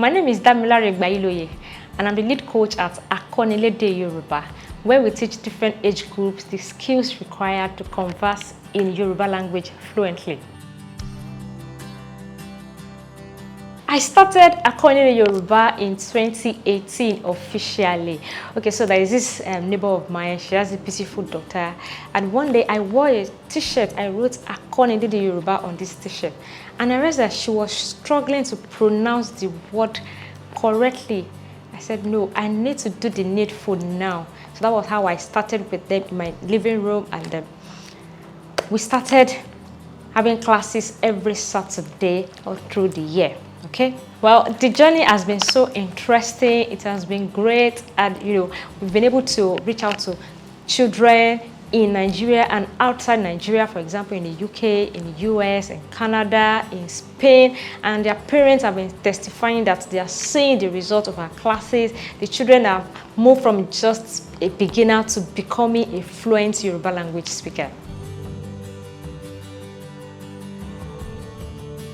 My name is Akonilede, and I'm the lead coach at Akonilede Yoruba, where we teach different age groups the skills required to converse in Yoruba language fluently. I started Akonilede Yoruba in 2018 officially. Okay, so there is this neighbor of mine. She has a beautiful daughter, and one day I wore a t-shirt. I wrote Akonilede Yoruba on this t-shirt, and I realized that she was struggling to pronounce the word correctly. I said, no, I need to do the needful now. So that was how I started with them in my living room, and we started having classes every Saturday all through the year. Okay, well, the journey has been so interesting. It has been great, and we've been able to reach out to children in Nigeria and outside Nigeria, for example, in the UK, in the US, in Canada, in Spain, and their parents have been testifying that they are seeing the result of our classes. The children have moved from just a beginner to becoming a fluent Yoruba language speaker.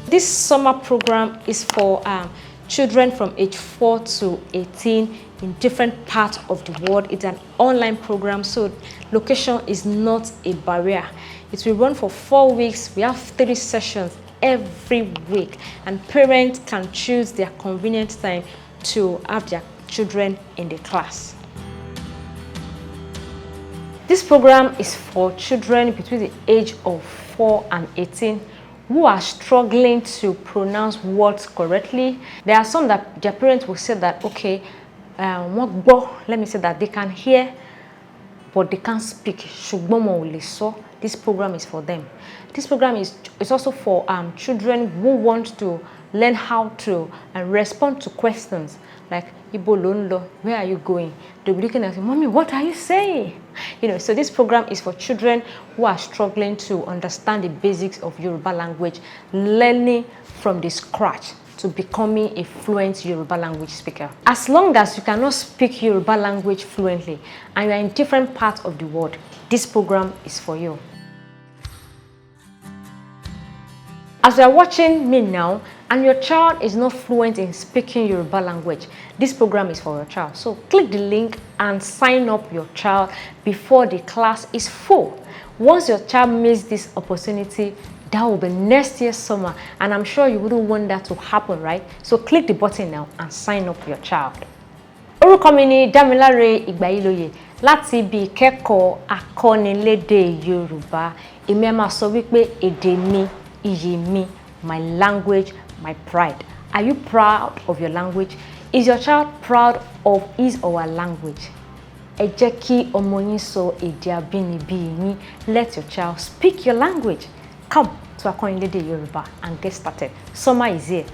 This summer program is for children from age 4 to 18 in different parts of the world. It's an online program, so location is not a barrier. It will run for 4 weeks. We have 3 sessions every week, and parents can choose their convenient time to have their children in the class. This program is for children between the age of 4 and 18 who are struggling to pronounce words correctly. There are some that their parents will say that, okay, let me say that they can hear, but they can't speak. This program is for them. This program is also for children who want to learn how to respond to questions like, where are you going? They'll be looking at you, Mommy, what are you saying? So this program is for children who are struggling to understand the basics of Yoruba language, learning from the scratch to becoming a fluent Yoruba language speaker. As long as you cannot speak Yoruba language fluently and you are in different parts of the world, this program is for you. As you are watching me now, and your child is not fluent in speaking Yoruba language, this program is for your child. So click the link and sign up your child before the class is full. Once your child misses this opportunity, that will be next year's summer, and I'm sure you wouldn't want that to happen, right? So click the button now and sign up your child. Orúkọ mi ni Akonilede láti ibi ìkẹ́kọ̀ọ́ Akonilede Yoruba. Èmi máa sọ wípé èdè mi, iyì mi, my language, my pride. Are you proud of your language? Is your child proud of his or her language? Ẹ jẹ́ kí ọmọ yín sọ èdè abínibí yín. Let your child speak your language. Come to Akonilede Yoruba and get started. Summer is here.